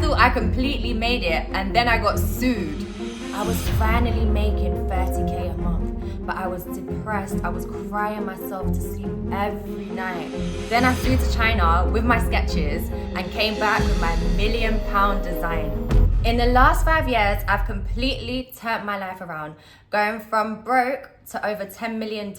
thought I completely made it, and then I got sued. I was finally making 30K a month, but I was depressed. I was crying myself to sleep every night. Then I flew to China with my sketches and came back with my £1 million design. In the last 5 years, I've completely turned my life around, going from broke to over $10 million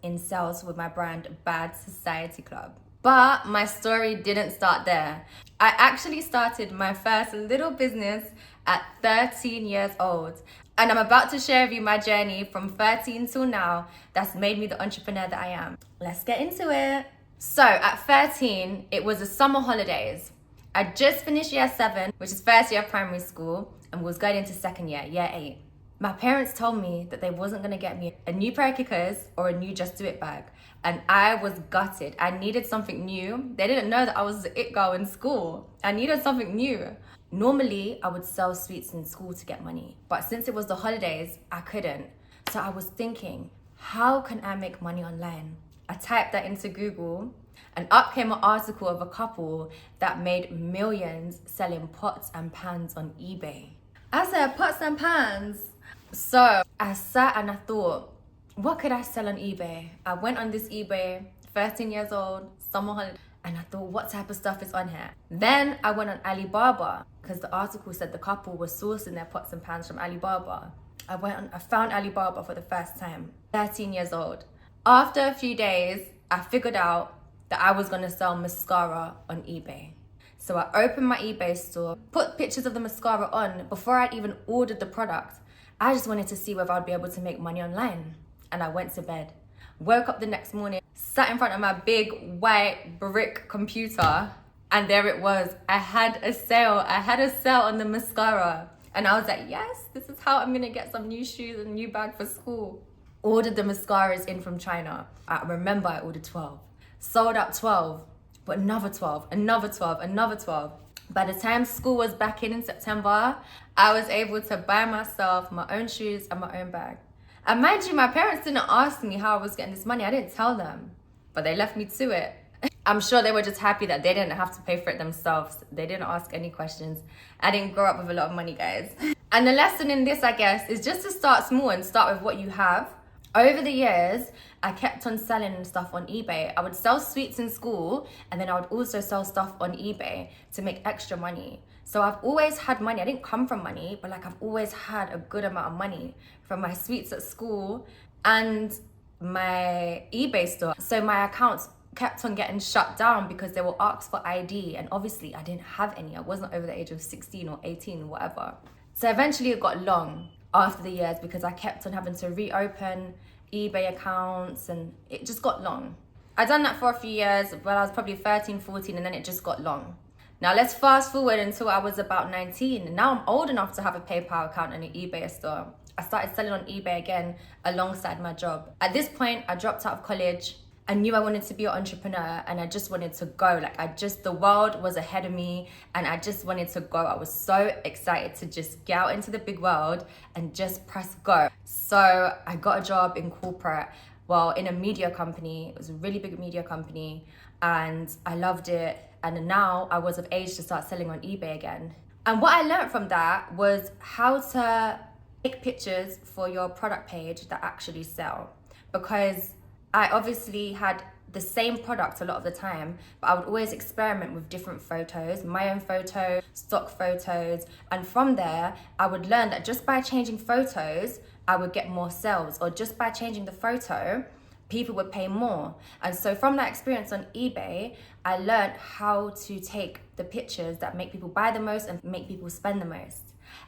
in sales with my brand Bad Society Club. But my story didn't start there. I actually started my first little business at 13 years old. And I'm about to share with you my journey from 13 till now that's made me the entrepreneur that I am. Let's get into it. So at 13, it was the summer holidays. I just finished year 7, which is first year of primary school, and was going into second year, year 8. My parents told me that they wasn't gonna get me a new pair of kickers or a new Just Do It bag. And I was gutted. I needed something new. They didn't know that I was the it girl in school. I needed something new. Normally, I would sell sweets in school to get money. But since it was the holidays, I couldn't. So I was thinking, how can I make money online? I typed that into Google, and up came an article of a couple that made millions selling pots and pans on eBay. I said, pots and pans? So I sat and I thought, what could I sell on eBay? I went on this eBay, 13 years old, summer holiday, and I thought, what type of stuff is on here? Then I went on Alibaba, because the article said the couple was sourcing their pots and pans from Alibaba. I found Alibaba for the first time, 13 years old. After a few days, I figured out that I was gonna sell mascara on eBay. So I opened my eBay store, put pictures of the mascara on before I'd even ordered the product. I just wanted to see whether I'd be able to make money online. And I went to bed. Woke up the next morning, sat in front of my big white brick computer, and there it was. I had a sale on the mascara. And I was like, yes, this is how I'm gonna get some new shoes and a new bag for school. Ordered the mascaras in from China. I remember I ordered 12. Sold out 12, but another 12, another 12, another 12. By the time school was back in September, I was able to buy myself my own shoes and my own bag. And mind you, my parents didn't ask me how I was getting this money. I didn't tell them, but they left me to it. I'm sure they were just happy that they didn't have to pay for it themselves. They didn't ask any questions. I didn't grow up with a lot of money, guys. And the lesson in this, I guess, is just to start small and start with what you have. Over the years, I kept on selling stuff on eBay. I would sell sweets in school, and then I would also sell stuff on eBay to make extra money. So I've always had money. I didn't come from money, but I've always had a good amount of money from my sweets at school and my eBay store. So my accounts kept on getting shut down because they were asked for ID, and obviously I didn't have any. I wasn't over the age of 16 or 18 or whatever. So eventually it got long after the years because I kept on having to reopen eBay accounts, and it just got long. I done that for a few years, I was probably 13, 14, and then it just got long. Now let's fast forward until I was about 19. Now I'm old enough to have a PayPal account and an eBay store. I started selling on eBay again alongside my job. At this point, I dropped out of college. I knew I wanted to be an entrepreneur, and I just wanted to go. The world was ahead of me, and I just wanted to go. I was so excited to just get out into the big world and just press go. So I got a job in corporate, in a media company. It was a really big media company, and I loved it. And now I was of age to start selling on eBay again. And what I learned from that was how to take pictures for your product page that actually sell. Because I obviously had the same product a lot of the time, but I would always experiment with different photos, my own photo, stock photos. And from there, I would learn that just by changing photos, I would get more sales, or just by changing the photo, people would pay more. And so from that experience on eBay, I learned how to take the pictures that make people buy the most and make people spend the most.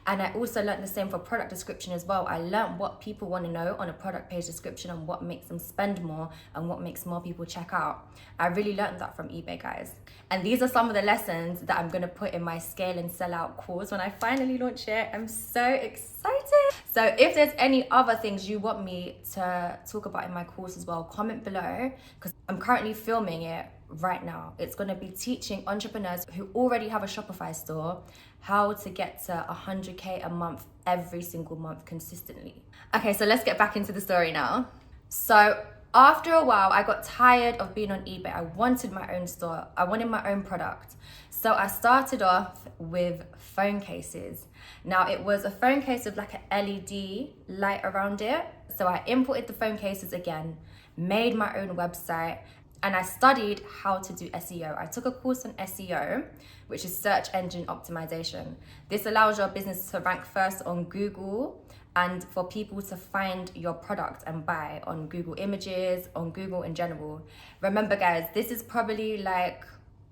And I also learned the same for product description as well. I learned what people want to know on a product page description and what makes them spend more and what makes more people check out. I really learned that from eBay, guys. And these are some of the lessons that I'm going to put in my Scale and Sell Out course when I finally launch it. I'm so excited. So if there's any other things you want me to talk about in my course as well, comment below, because I'm currently filming it right now. It's going to be teaching entrepreneurs who already have a Shopify store how to get to 100K a month every single month consistently. Okay, so let's get back into the story now. So after a while, I got tired of being on eBay. I wanted my own store. I wanted my own product. So I started off with phone cases. Now it was a phone case with like an LED light around it. So I imported the phone cases again, made my own website, and I studied how to do SEO. I took a course on SEO, which is search engine optimization. This allows your business to rank first on Google and for people to find your product and buy on Google Images, on Google in general. Remember guys, this is probably like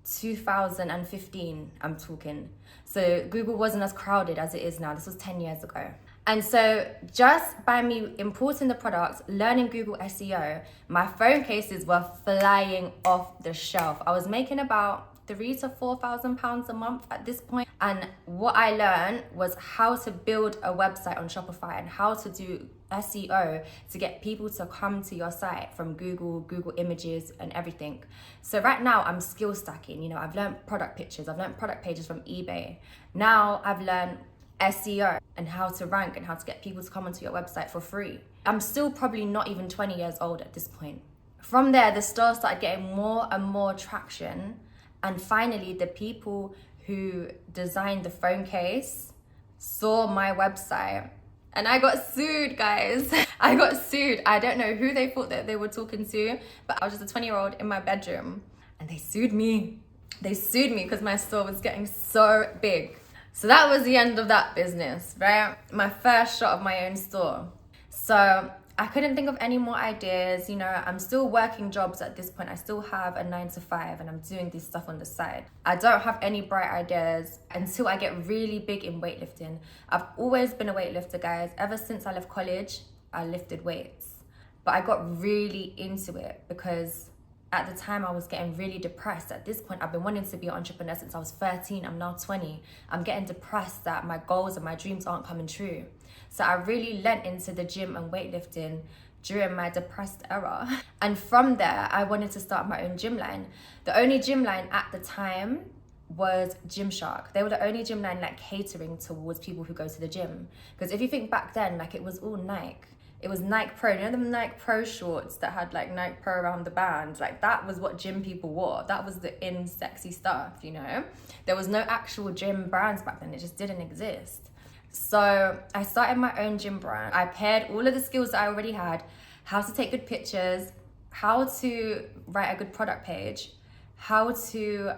2015 I'm talking. So Google wasn't as crowded as it is now. This was 10 years ago. And so just by me importing the products, learning Google SEO, my phone cases were flying off the shelf. I was making about £3,000 to £4,000 a month at this point. And what I learned was how to build a website on Shopify and how to do SEO to get people to come to your site from Google, Google Images and everything. So right now I'm skill stacking. You know, I've learned product pictures, I've learned product pages from eBay. Now I've learned SEO and how to rank and how to get people to come onto your website for free. I'm still probably not even 20 years old at this point. From there, the store started getting more and more traction. And finally, the people who designed the phone case saw my website and I got sued, guys. I got sued. I don't know who they thought that they were talking to, but I was just a 20-year-old in my bedroom and they sued me. They sued me because my store was getting so big. So that was the end of that business, right? My first shot of my own store. So I couldn't think of any more ideas. You know, I'm still working jobs at this point. I still have a 9 to 5 and I'm doing this stuff on the side. I don't have any bright ideas until I get really big in weightlifting. I've always been a weightlifter, guys. Ever since I left college, I lifted weights. But I got really into it because at the time I was getting really depressed. At this point, I've been wanting to be an entrepreneur since I was 13. I'm now 20. I'm getting depressed that my goals and my dreams aren't coming true. So I really lent into the gym and weightlifting during my depressed era. And from there, I wanted to start my own gym line. The only gym line at the time was Gymshark. They were the only gym line like catering towards people who go to the gym. Because if you think back then, like it was all Nike. It was Nike Pro, you know them Nike Pro shorts that had like Nike Pro around the band? Like that was what gym people wore. That was the in sexy stuff, you know? There was no actual gym brands back then. It just didn't exist. So I started my own gym brand. I paired all of the skills that I already had, how to take good pictures, how to write a good product page, how to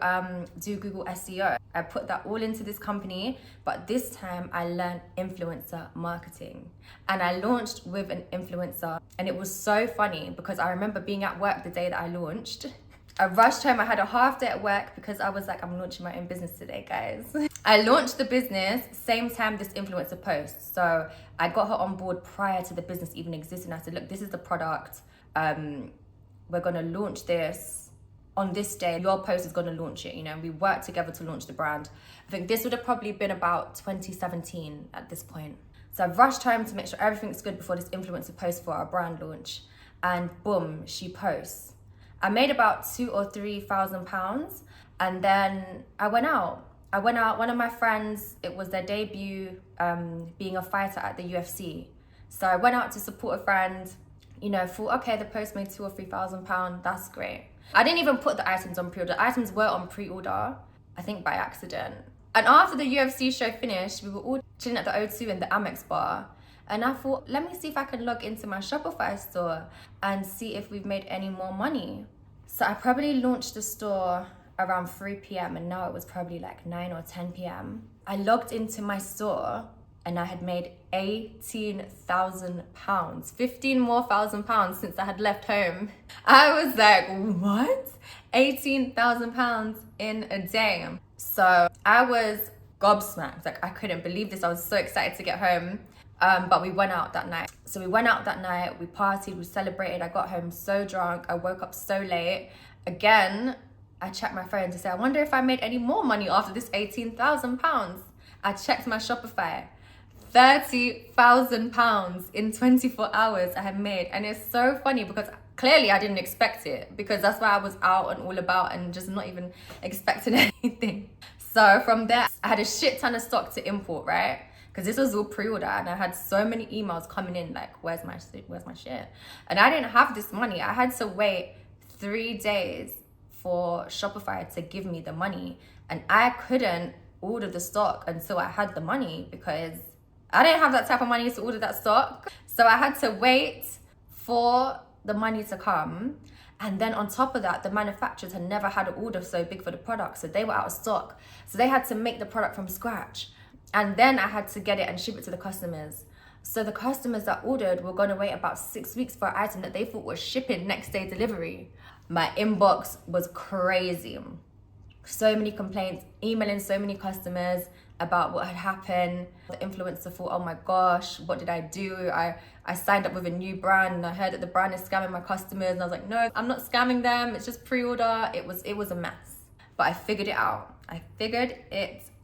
do Google SEO. I put that all into this company, but this time I learned influencer marketing. And I launched with an influencer. And it was so funny because I remember being at work the day that I launched. I rushed home, I had a half day at work because I was like, I'm launching my own business today, guys. I launched the business, same time this influencer posts. So I got her on board prior to the business even existing. I said, look, this is the product. We're gonna launch this on this day. Your post is gonna launch it, you know, we worked together to launch the brand. I think this would have probably been about 2017 at this point. So I've rushed home to make sure everything's good before this influencer posts for our brand launch. And boom, she posts. I made about £2,000 or £3,000 and then I went out. One of my friends, it was their debut being a fighter at the UFC. So I went out to support a friend, you know, thought, okay, the post made £2,000 or £3,000, that's great. I didn't even put the items on pre-order. The items were on pre-order, I think by accident. And after the UFC show finished, we were all chilling at the O2 in the Amex bar. And I thought, let me see if I can log into my Shopify store and see if we've made any more money. So I probably launched the store around 3 p.m. and now it was probably like 9 or 10 p.m. I logged into my store and I had made £18,000, 15 more thousand pounds since I had left home. I was like, what? £18,000 in a day. So I was gobsmacked, like I couldn't believe this. I was so excited to get home. But we went out that night. So we went out that night, we partied, we celebrated. I got home so drunk, I woke up so late. Again, I checked my phone to say, I wonder if I made any more money after this £18,000. I checked my Shopify. £30,000 in 24 hours I had made. And it's so funny because clearly I didn't expect it because that's why I was out and all about and just not even expecting anything. So from there, I had a shit ton of stock to import, right? Because this was all pre-order and I had so many emails coming in like, where's my shit? And I didn't have this money. I had to wait 3 days for Shopify to give me the money. And I couldn't order the stock until I had the money because I didn't have that type of money to order that stock. So I had to wait for the money to come. And then on top of that, the manufacturers had never had an order so big for the product. So they were out of stock. So they had to make the product from scratch. And then I had to get it and ship it to the customers. So the customers that ordered were going to wait about 6 weeks for an item that they thought was shipping next day delivery. My inbox was crazy. So many complaints, emailing so many customers about what had happened. The influencer thought, oh my gosh, what did I do? I signed up with a new brand and I heard that the brand is scamming my customers. And I was like, no, I'm not scamming them. It's just pre-order. It was a mess. But I figured it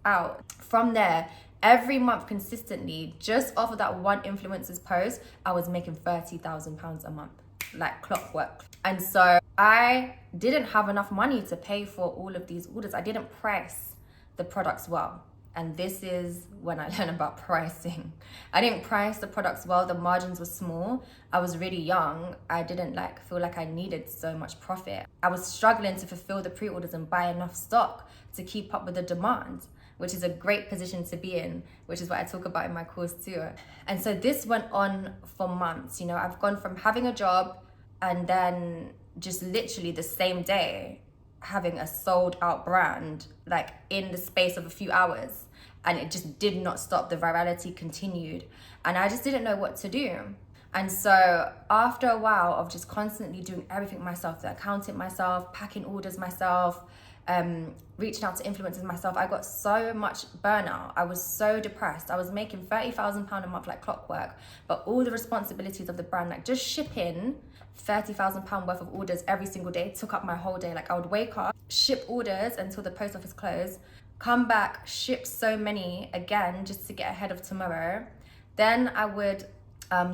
out. From there, every month consistently, just off of that one influencer's post, I was making £30,000 a month, like clockwork. And so I didn't have enough money to pay for all of these orders. I didn't price the products well. And this is when I learned about pricing. I didn't price the products well. The margins were small. I was really young. I didn't feel like I needed so much profit. I was struggling to fulfill the pre-orders and buy enough stock to keep up with the demand, which is a great position to be in, which is what I talk about in my course too. And so this went on for months. I've gone from having a job and then just literally the same day having a sold out brand, in the space of a few hours. And it just did not stop. The virality continued. And I just didn't know what to do. And so after a while of just constantly doing everything myself, the accounting myself, packing orders myself, reaching out to influencers myself, I got so much burnout. I was so depressed. I was making £30,000 a month like clockwork, but all the responsibilities of the brand, just shipping £30,000 worth of orders every single day took up my whole day. I would wake up, ship orders until the post office closed, come back, ship so many again just to get ahead of tomorrow. Then I would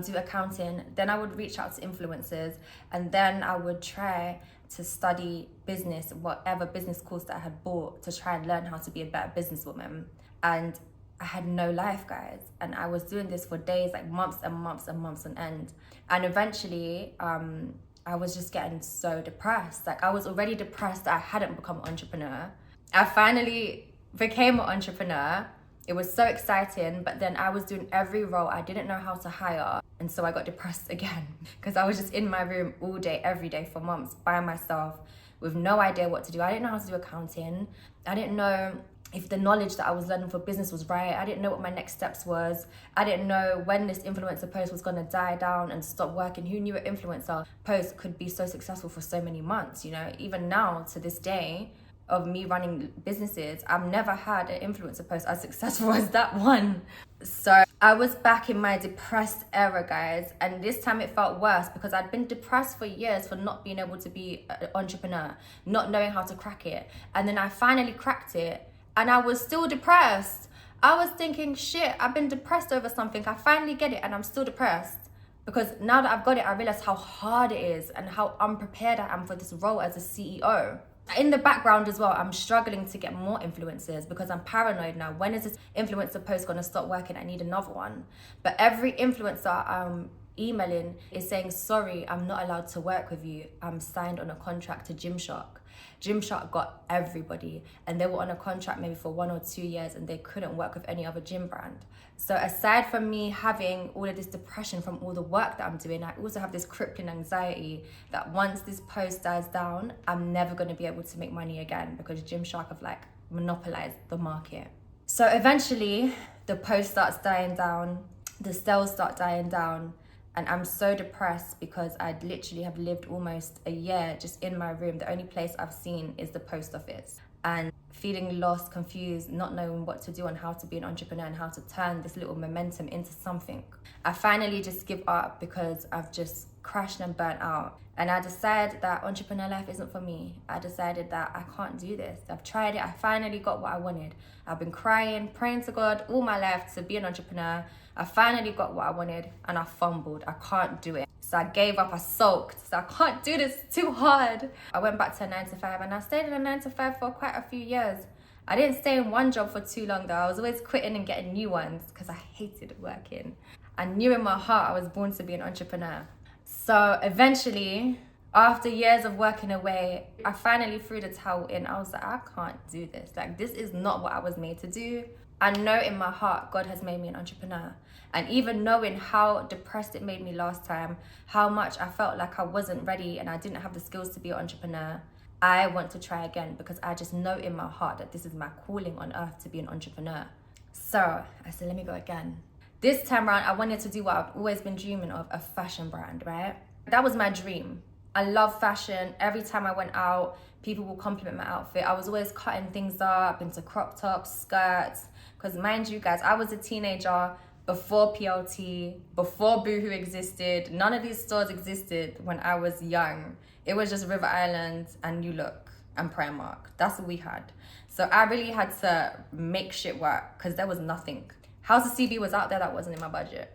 do accounting. Then I would reach out to influencers, and then I would try to study business, whatever business course that I had bought, to try and learn how to be a better businesswoman. And I had no life, guys. And I was doing this for days, months and months and months on end. And eventually, I was just getting so depressed. I was already depressed that I hadn't become an entrepreneur. I finally became an entrepreneur. It was so exciting, but then I was doing every role. I didn't know how to hire. And so I got depressed again because I was just in my room all day, every day for months by myself with no idea what to do. I didn't know how to do accounting. I didn't know if the knowledge that I was learning for business was right. I didn't know what my next steps was. I didn't know when this influencer post was gonna die down and stop working. Who knew an influencer post could be so successful for so many months? Even now to this day, of me running businesses, I've never had an influencer post as successful as that one. So I was back in my depressed era, guys. And this time it felt worse because I'd been depressed for years for not being able to be an entrepreneur, not knowing how to crack it. And then I finally cracked it and I was still depressed. I was thinking, shit, I've been depressed over something. I finally get it and I'm still depressed. Because now that I've got it, I realize how hard it is and how unprepared I am for this role as a CEO. In the background as well, I'm struggling to get more influencers because I'm paranoid now. When is this influencer post going to stop working? I need another one. But every influencer I'm emailing is saying, sorry, I'm not allowed to work with you. I'm signed on a contract to Gymshark. Gymshark got everybody and they were on a contract maybe for 1 or 2 years and they couldn't work with any other gym brand. So aside from me having all of this depression from all the work that I'm doing, I also have this crippling anxiety that once this post dies down, I'm never going to be able to make money again because Gymshark have monopolized the market. So eventually the post starts dying down, the sales start dying down, and I'm so depressed because I'd literally have lived almost a year just in my room. The only place I've seen is the post office. And feeling lost, confused, not knowing what to do and how to be an entrepreneur and how to turn this little momentum into something. I finally just give up because I've just crashed and burnt out. And I decided that entrepreneur life isn't for me. I decided that I can't do this. I've tried it. I finally got what I wanted. I've been crying, praying to God all my life to be an entrepreneur. I finally got what I wanted and I fumbled. I can't do it. So I gave up, I sulked. So I can't do this, it's too hard. I went back to a 9-to-5 and I stayed in a 9-to-5 for quite a few years. I didn't stay in one job for too long though. I was always quitting and getting new ones because I hated working. I knew in my heart I was born to be an entrepreneur. So eventually After years of working away, I finally threw the towel in. I was like, I can't do this. Like, this is not what I was made to do. I know in my heart, God has made me an entrepreneur. And even knowing how depressed it made me last time, how much I felt like I wasn't ready and I didn't have the skills to be an entrepreneur, I want to try again because I just know in my heart that this is my calling on earth to be an entrepreneur. So I said, let me go again. This time around, I wanted to do what I've always been dreaming of, a fashion brand, right? That was my dream. I love fashion. Every time I went out, people will compliment my outfit. I was always cutting things up into crop tops, skirts. Because mind you guys, I was a teenager before PLT, before Boohoo existed. None of these stores existed when I was young. It was just River Island and New Look and Primark. That's what we had. So I really had to make shit work because there was nothing. House of CB was out there, that wasn't in my budget.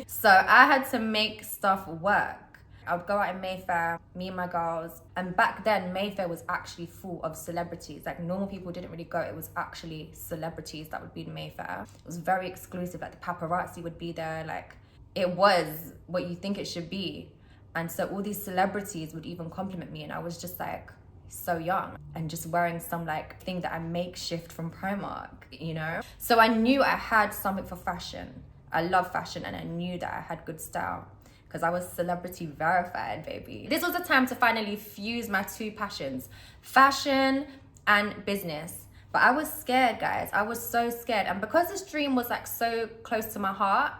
So I had to make stuff work. I would go out in Mayfair, me and my girls. And back then, Mayfair was actually full of celebrities. Like, normal people didn't really go. It was actually celebrities that would be in Mayfair. It was very exclusive. Like, the paparazzi would be there. Like, it was what you think it should be. And so all these celebrities would even compliment me. And I was just like, so young. And just wearing some, like, thing that I makeshift from Primark, you know? So I knew I had something for fashion. I love fashion. And I knew that I had good style. Because I was celebrity verified, baby. This was a time to finally fuse my two passions, fashion and business. But I was scared, guys. I was so scared. And because this dream was like so close to my heart,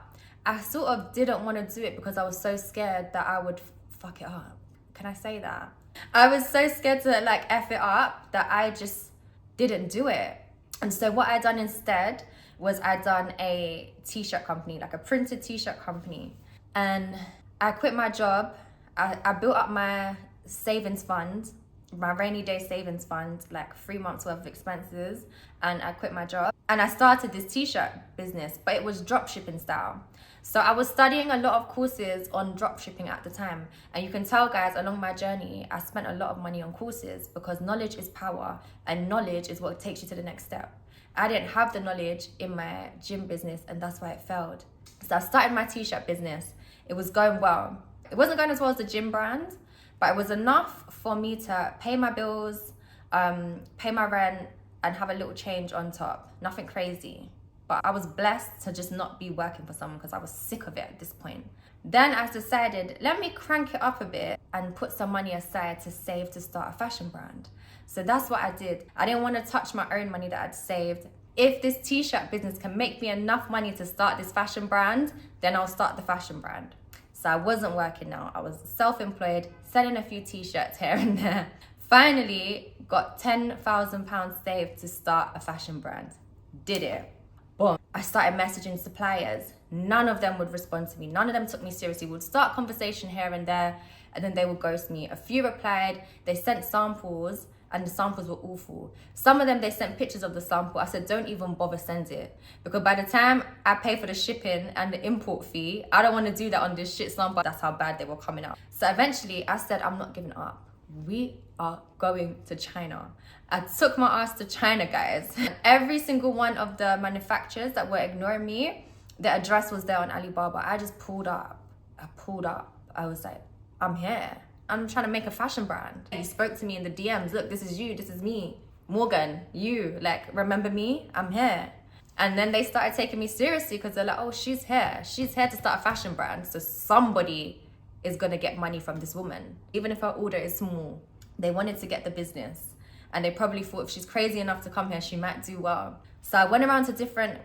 I sort of didn't want to do it because I was so scared that I would fuck it up. Can I say that? I was so scared to like F it up that I just didn't do it. And so what I done instead was I done a t-shirt company, like a printed t-shirt company. And I quit my job. I built up my savings fund, my rainy day savings fund, like 3 months worth of expenses. And I quit my job. And I started this t-shirt business, but it was drop shipping style. So I was studying a lot of courses on drop shipping at the time. And you can tell, guys, along my journey, I spent a lot of money on courses because knowledge is power and knowledge is what takes you to the next step. I didn't have the knowledge in my gym business and that's why it failed. So I started my t-shirt business. It was going well. It wasn't going as well as the gym brand, but it was enough for me to pay my bills, pay my rent, and have a little change on top. Nothing crazy. But I was blessed to just not be working for someone because I was sick of it at this point. Then I decided, let me crank it up a bit and put some money aside to save to start a fashion brand. So that's what I did. I didn't want to touch my own money that I'd saved. If this t-shirt business can make me enough money to start this fashion brand, then I'll start the fashion brand. So I wasn't working now. I was self-employed, selling a few t-shirts here and there. Finally, got £10,000 saved to start a fashion brand. Did it. Boom. I started messaging suppliers. None of them would respond to me. None of them took me seriously. We would start conversation here and there, and then they would ghost me. A few replied. They sent samples, and the samples were awful. Some of them, they sent pictures of the sample. I said, don't even bother send it. Because by the time I pay for the shipping and the import fee, I don't want to do that on this shit sample. That's how bad they were coming out. So eventually I said, I'm not giving up. We are going to China. I took my ass to China, guys. Every single one of the manufacturers that were ignoring me, the address was there on Alibaba. I just pulled up. I was like, I'm here. I'm trying to make a fashion brand. He spoke to me in the DMs. Look, this is you. This is me. Morgan, you. Like, remember me? I'm here. And then they started taking me seriously because they're like, oh, she's here. She's here to start a fashion brand. So somebody is going to get money from this woman. Even if her order is small. They wanted to get the business. And they probably thought if she's crazy enough to come here, she might do well. So I went around to different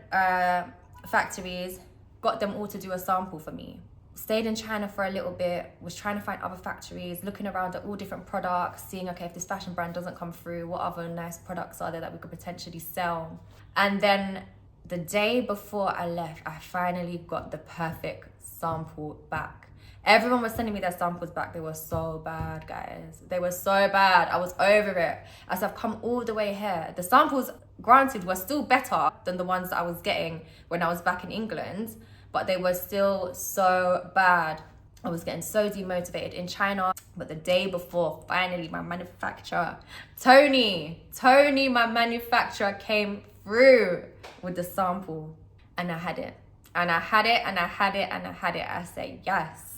factories, got them all to do a sample for me. Stayed in China for a little bit, was trying to find other factories, looking around at all different products, seeing, okay, if this fashion brand doesn't come through, what other nice products are there that we could potentially sell? And then the day before I left, I finally got the perfect sample back. Everyone was sending me their samples back. They were so bad, guys. They were so bad. I was over it. As I've come all the way here. The samples, granted, were still better than the ones that I was getting when I was back in England, but they were still so bad. I was getting so demotivated in China. But the day before, finally, my manufacturer, Tony, my manufacturer came through with the sample. And I had it. And I had it, and I had it, and I had it. I said, yes.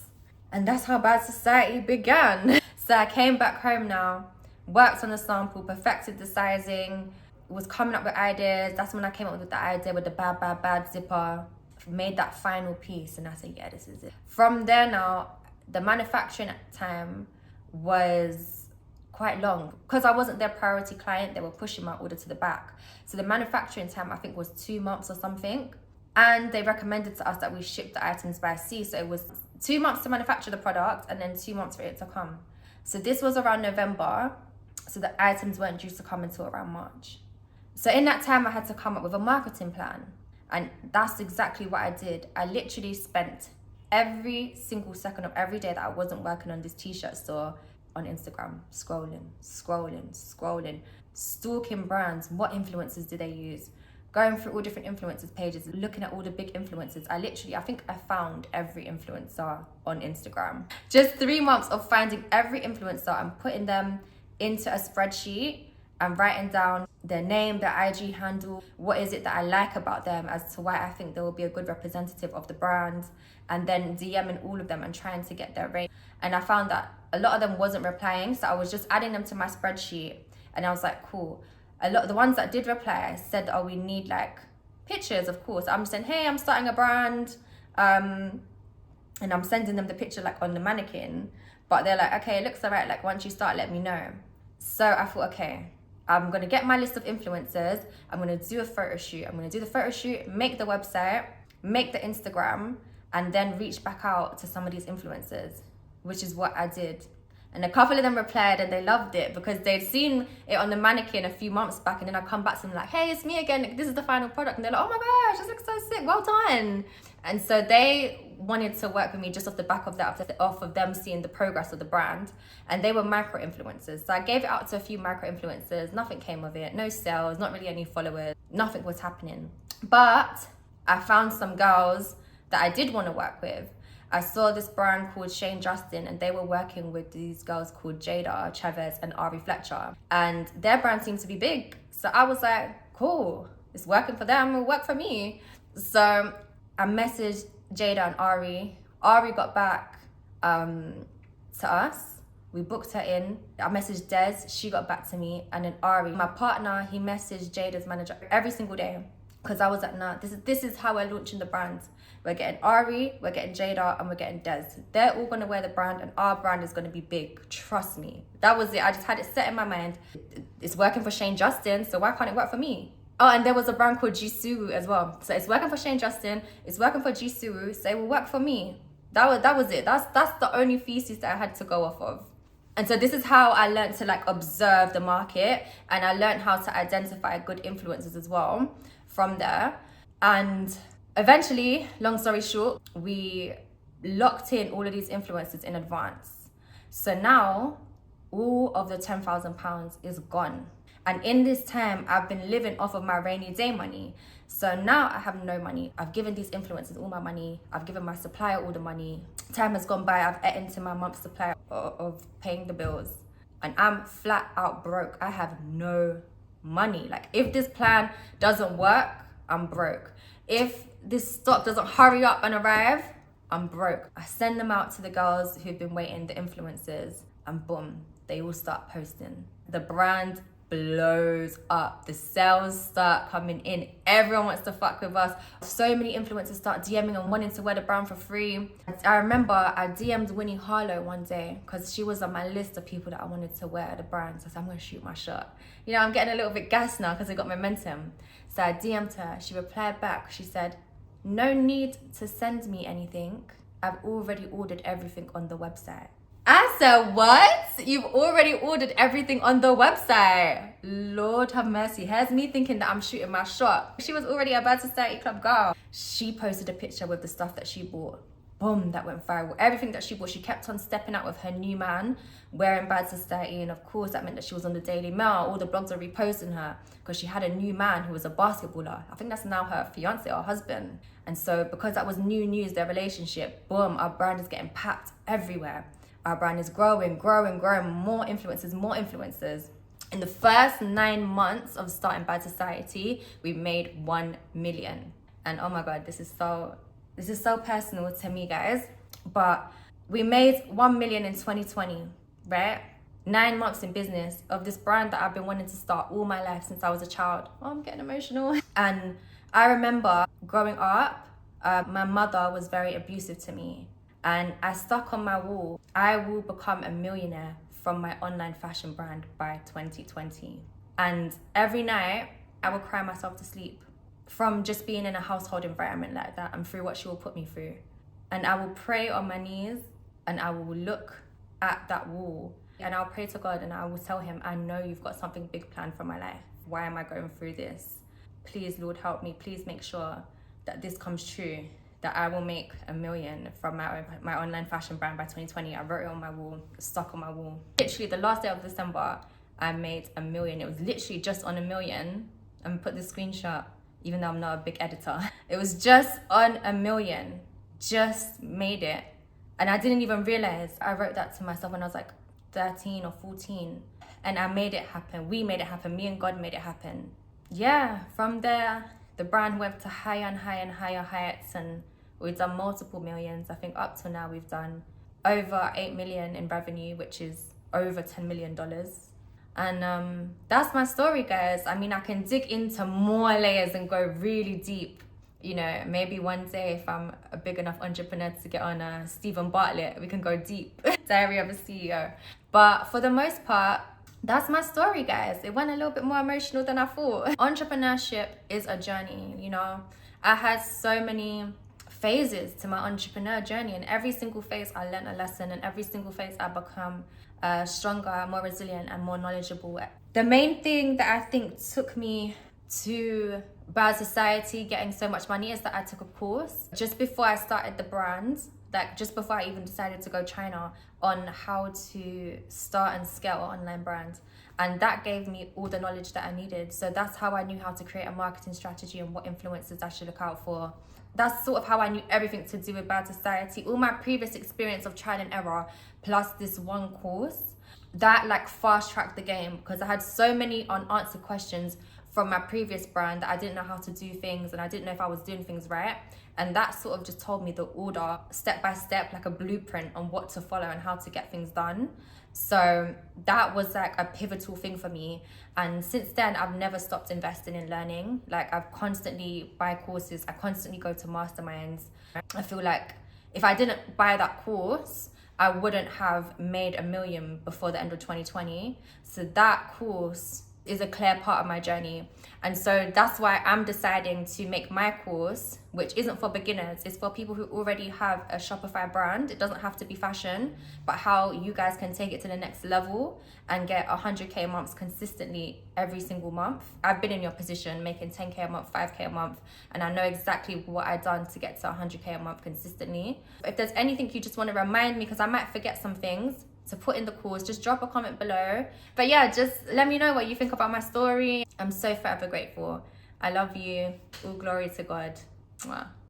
And that's how Bad Society began. So I came back home now, worked on the sample, perfected the sizing, was coming up with ideas. That's when I came up with the idea with the bad zipper, made that final piece, and I said, yeah, this is it. From there now, the manufacturing time was quite long because I wasn't their priority client. They were pushing my order to the back. So the manufacturing time, I think, was 2 months or something. And they recommended to us that we ship the items by sea. So it was 2 months to manufacture the product and then 2 months for it to come. So this was around November. So the items weren't due to come until around March. So in that time, I had to come up with a marketing plan. And that's exactly what I did. I literally spent every single second of every day that I wasn't working on this t-shirt store on Instagram, scrolling, stalking brands. What influencers do they use? Going through all different influencers pages, looking at all the big influencers. I think I found every influencer on Instagram. Just 3 months of finding every influencer and putting them into a spreadsheet and writing down their name, their IG handle, what is it that I like about them as to why I think they will be a good representative of the brand, and then DMing all of them and trying to get their rate. And I found that a lot of them wasn't replying, so I was just adding them to my spreadsheet, and I was like, cool. A lot of the ones that did reply said, oh, we need like pictures, of course. I'm saying, hey, I'm starting a brand, and I'm sending them the picture like on the mannequin, but they're like, okay, it looks all right, like once you start, let me know. So I thought, okay, I'm gonna get my list of influencers, I'm gonna do a photo shoot, make the website, make the Instagram, and then reach back out to some of these influencers, which is what I did. And a couple of them replied and they loved it because they'd seen it on the mannequin a few months back, and then I come back to them like, hey, it's me again, this is the final product. And they're like, oh my gosh, this looks so sick, well done. And so they wanted to work with me just off the back of that, off of them seeing the progress of the brand. And they were micro influencers. So I gave it out to a few micro influencers, nothing came of it, no sales, not really any followers, nothing was happening. But I found some girls that I did want to work with. I saw this brand called Shane Justin, and they were working with these girls called Jada Chavez and Ari Fletcher, and their brand seemed to be big. So I was like, cool, it's working for them, it'll work for me. So I messaged Jada and Ari. Ari got back to us. We booked her in. I messaged Des, she got back to me, and then Ari, my partner, he messaged Jada's manager every single day, because I was like, nah, this is how we're launching the brand. We're getting Ari, we're getting Jada, and we're getting Des. They're all gonna wear the brand, and our brand is gonna be big. Trust me. That was it. I just had it set in my mind. It's working for Shane Justin, so why can't it work for me? Oh, and there was a brand called Jisoo as well. So it's working for Shane Justin, it's working for Jisoo, so it will work for me. That was it. That's the only thesis that I had to go off of. And so this is how I learned to like observe the market, and I learned how to identify good influencers as well from there. And eventually, long story short, we locked in all of these influencers in advance. So now all of the £10,000 is gone. And in this time, I've been living off of my rainy day money. So now I have no money. I've given these influencers all my money. I've given my supplier all the money. Time has gone by. I've eaten into my month's supply of paying the bills. And I'm flat out broke. I have no money. Like, if this plan doesn't work, I'm broke. If this stock doesn't hurry up and arrive, I'm broke. I send them out to the girls who've been waiting, the influencers, and boom, they all start posting. The brand blows up. The sales start coming in. Everyone wants to fuck with us. So many influencers start DMing and wanting to wear the brand for free. I remember I DM'd Winnie Harlow one day because she was on my list of people that I wanted to wear the brand. So I said, I'm going to shoot my shot. You know, I'm getting a little bit gassed now because I got momentum. So I DM'd her. She replied back. She said, no need to send me anything. I've already ordered everything on the website. I said, what? You've already ordered everything on the website? Lord have mercy. Here's me thinking that I'm shooting my shot. She was already a Bad Society Club girl. She posted a picture with the stuff that she bought. Boom, that went viral. Everything that she bought, she kept on stepping out with her new man, wearing Bad Society. And of course, that meant that she was on the Daily Mail. All the blogs are reposting her because she had a new man who was a basketballer. I think that's now her fiance or husband. And so because that was new news, their relationship, boom, our brand is getting packed everywhere. Our brand is growing, more influencers. In the first 9 months of starting Bad Society, we made 1 million. And oh my God, this is so personal to me, guys. But We made 1 million in 2020, right? 9 months in business of this brand that I've been wanting to start all my life since I was a child. Oh, I'm getting emotional. And I remember growing up, my mother was very abusive to me. And I stuck on my wall, I will become a millionaire from my online fashion brand by 2020. And every night, I would cry myself to sleep from just being in a household environment like that and through what she will put me through. And I will pray on my knees and I will look at that wall and I'll pray to God and I will tell him, I know you've got something big planned for my life. Why am I going through this? Please, Lord, help me. Please make sure that this comes true, that I will make 1 million from my online fashion brand by 2020. I wrote it on my wall, stuck on my wall. Literally the last day of December, I made 1 million. It was literally just on 1 million. And put the screenshot, even though I'm not a big editor. It was just on 1 million, just made it. And I didn't even realize I wrote that to myself when I was like 13 or 14. And I made it happen. We made it happen. Me and God made it happen. Yeah, from there, the brand went to higher and higher and higher heights. And we've done multiple millions. I think up to now we've done over 8 million in revenue, which is over $10 million. And that's my story, guys. I mean, I can dig into more layers and go really deep. You know, maybe one day if I'm a big enough entrepreneur to get on Stephen Bartlett, we can go deep. Diary of a CEO. But for the most part, that's my story, guys. It went a little bit more emotional than I thought. Entrepreneurship is a journey, you know. I had so many phases to my entrepreneur journey, and every single phase I learned a lesson, and every single phase I become stronger, more resilient, and more knowledgeable. The main thing that I think took me to Bad Society, getting so much money, is that I took a course just before I started the brand, like just before I even decided to go China, on how to start and scale an online brand. And that gave me all the knowledge that I needed. So that's how I knew how to create a marketing strategy and what influencers I should look out for. That's sort of how I knew everything to do with Bad Society. All my previous experience of trial and error, plus this one course, that like fast tracked the game, because I had so many unanswered questions from my previous brand that I didn't know how to do things and I didn't know if I was doing things right. And that sort of just told me the order, step by step, like a blueprint on what to follow and how to get things done. So that was like a pivotal thing for me. And since then, I've never stopped investing in learning. Like I've constantly buy courses. I constantly go to masterminds. I feel like if I didn't buy that course, I wouldn't have made 1 million before the end of 2020. So that course is a clear part of my journey. And so that's why I'm deciding to make my course, which isn't for beginners, it's for people who already have a Shopify brand. It doesn't have to be fashion, but how you guys can take it to the next level and get 100K a month consistently every single month. I've been in your position, making 10K a month, 5K a month, and I know exactly what I've done to get to 100K a month consistently. If there's anything you just want to remind me, because I might forget some things to put in the course, just drop a comment below. But yeah, just let me know what you think about my story. I'm so forever grateful. I love you. All glory to God. Mwah.